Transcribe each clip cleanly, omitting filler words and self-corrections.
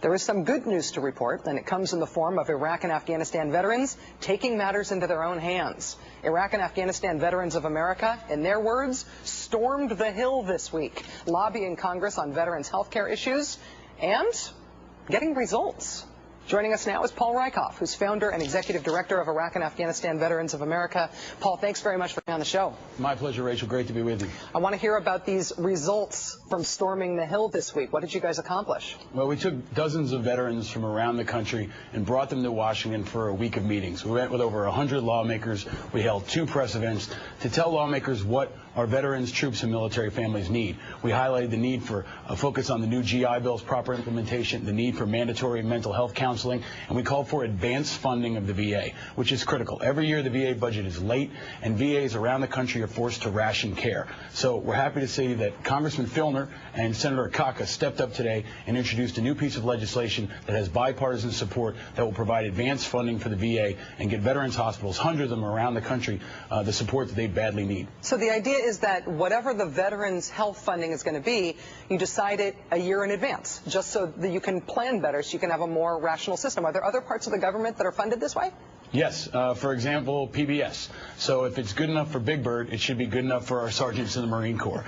There is some good news to report, and it comes in the form of Iraq and Afghanistan veterans taking matters into their own hands. Iraq and Afghanistan Veterans of America, in their words, stormed the Hill this week, lobbying Congress on veterans' health care issues and getting results. Joining us now is Paul Rieckhoff, who's founder and executive director of Iraq and Afghanistan Veterans of America. Paul, thanks very much for being on the show. My pleasure, Rachel. Great to be with you. I want to hear about these results from storming the Hill this week. What did you guys accomplish? Well, we took dozens of veterans from around the country and brought them to Washington for a week of meetings. We went with over 100 lawmakers. We held 2 press events to tell lawmakers what our veterans, troops, and military families need. We highlighted the need for a focus on the new GI Bill's proper implementation, the need for mandatory mental health counseling, and we called for advanced funding of the VA, which is critical. Every year the VA budget is late, and VAs around the country are forced to ration care. So we're happy to see that Congressman Filner and Senator Akaka stepped up today and introduced a new piece of legislation that has bipartisan support that will provide advanced funding for the VA and get veterans hospitals, hundreds of them around the country, the support that they badly need. So the idea is that whatever the veterans' health funding is going to be, you decide it a year in advance, just so that you can plan better, so you can have a more rational system. Are there other parts of the government that are funded this way? Yes. For example, PBS. So if it's good enough for Big Bird, it should be good enough for our sergeants in the Marine Corps.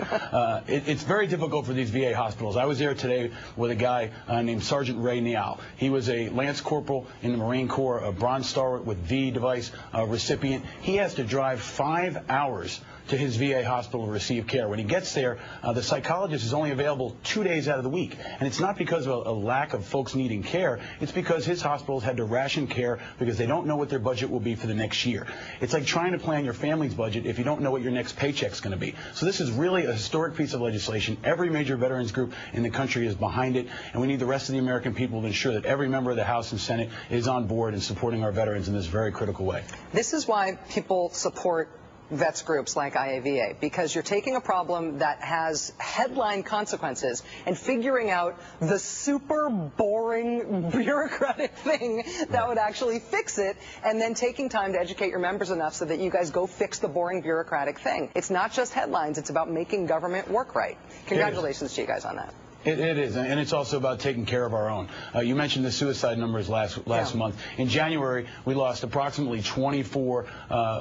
It's very difficult for these VA hospitals. I was there today with a guy named Sergeant Ray Nial. He was a Lance Corporal in the Marine Corps, a Bronze Star with V device recipient. He has to drive 5 hours to his VA hospital to receive care. When he gets there, the psychologist is only available 2 days out of the week. And it's not because of a lack of folks needing care. It's because his hospitals had to ration care because they don't know what their budget will be for the next year. It's like trying to plan your family's budget if you don't know what your next paycheck's going to be. So this is really a historic piece of legislation. Every major veterans group in the country is behind it, and we need the rest of the American people to ensure that every member of the House and Senate is on board and supporting our veterans in this very critical way. This is why people support vets groups like IAVA, because you're taking a problem that has headline consequences and figuring out the super boring bureaucratic thing that would actually fix it, and then taking time to educate your members enough so that you guys go fix the boring bureaucratic thing. It's not just headlines, it's about making government work right. Congratulations to you guys on that. It is, and it's also about taking care of our own. You mentioned the suicide numbers last month. In January, we lost approximately 24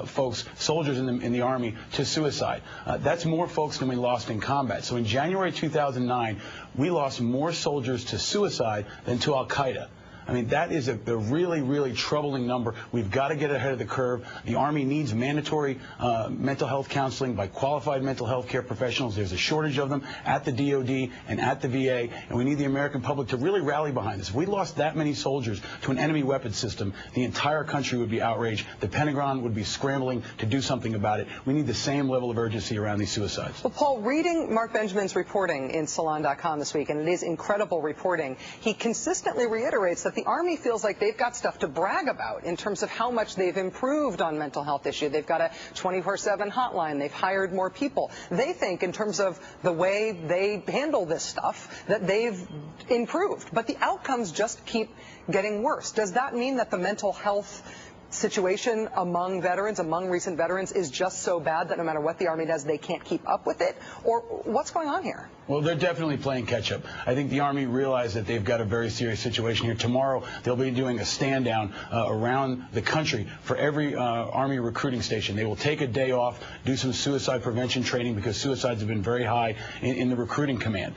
folks, soldiers in the Army, to suicide. That's more folks than we lost in combat. So in January 2009, we lost more soldiers to suicide than to Al-Qaeda. I mean, that is a really, really troubling number. We've got to get ahead of the curve. The Army needs mandatory mental health counseling by qualified mental health care professionals. There's a shortage of them at the DOD and at the VA, and we need the American public to really rally behind this. If we lost that many soldiers to an enemy weapons system, the entire country would be outraged. The Pentagon would be scrambling to do something about it. We need the same level of urgency around these suicides. Well, Paul, reading Mark Benjamin's reporting in Salon.com this week, and it is incredible reporting, he consistently reiterates that the Army feels like they've got stuff to brag about in terms of how much they've improved on mental health issue. They've got a 24/7 hotline. They've hired more people. They think in terms of the way they handle this stuff that they've improved. But the outcomes just keep getting worse. Does that mean that the mental health situation among veterans, among recent veterans, is just so bad that no matter what the Army does, they can't keep up with it? Or what's going on here? Well, they're definitely playing catch-up. I think the Army realized that they've got a very serious situation here. Tomorrow, they'll be doing a stand-down around the country for every Army recruiting station. They will take a day off, do some suicide prevention training because suicides have been very high in the recruiting command.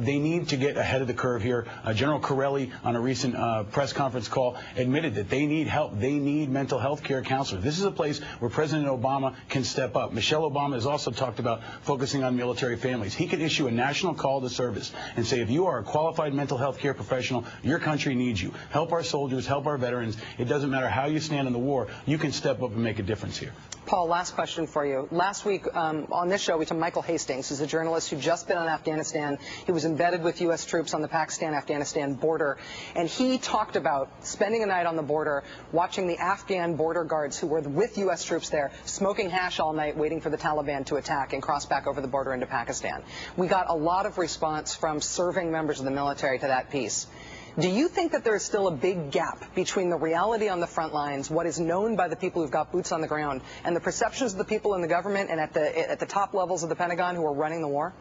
They need to get ahead of the curve here. General Corelli, on a recent press conference call, admitted that they need help. They need mental health care counselors. This is a place where President Obama can step up. Michelle Obama has also talked about focusing on military families. He could issue a national call to service and say, if you are a qualified mental health care professional, your country needs you. Help our soldiers, help our veterans. It doesn't matter how you stand in the war. You can step up and make a difference here. Paul, last question for you. Last week on this show, we talked to Michael Hastings, who's a journalist who'd just been on Afghanistan. He was embedded with U.S. troops on the Pakistan-Afghanistan border, and he talked about spending a night on the border, watching the Afghan border guards who were with U.S. troops there, smoking hash all night, waiting for the Taliban to attack and cross back over the border into Pakistan. We got a lot of response from serving members of the military to that piece. Do you think that there is still a big gap between the reality on the front lines, what is known by the people who've got boots on the ground, and the perceptions of the people in the government and at the top levels of the Pentagon who are running the war?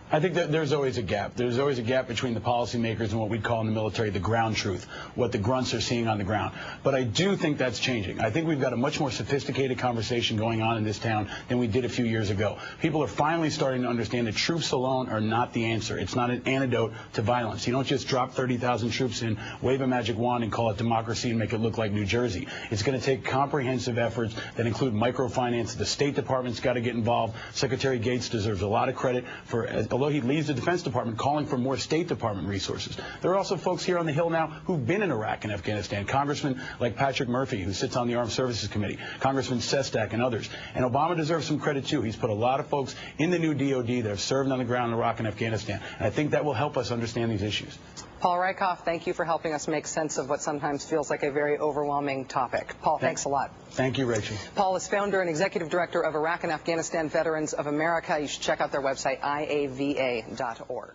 I think that there's always a gap. There's always a gap between the policymakers and what we'd call in the military the ground truth, what the grunts are seeing on the ground. But I do think that's changing. I think we've got a much more sophisticated conversation going on in this town than we did a few years ago. People are finally starting to understand that troops alone are not the answer. It's not an antidote to violence. You don't just drop 30,000 troops in, wave a magic wand, and call it democracy and make it look like New Jersey. It's going to take comprehensive efforts that include microfinance. The State Department's got to get involved. Secretary Gates deserves a lot of credit for, although he leads the Defense Department, calling for more State Department resources. There are also folks here on the Hill now who've been in Iraq and Afghanistan. Congressmen like Patrick Murphy, who sits on the Armed Services Committee, Congressman Sestak, and others. And Obama deserves some credit, too. He's put a lot of folks in the new DOD that have served on the ground in Iraq and Afghanistan. And I think that will help us understand these issues. Paul Rieckhoff, thank you for helping us make sense of what sometimes feels like a very overwhelming topic. Paul, thanks a lot. Thank you, Rachel. Paul is founder and executive director of Iraq and Afghanistan Veterans of America. You should check out their website, IAVA.org.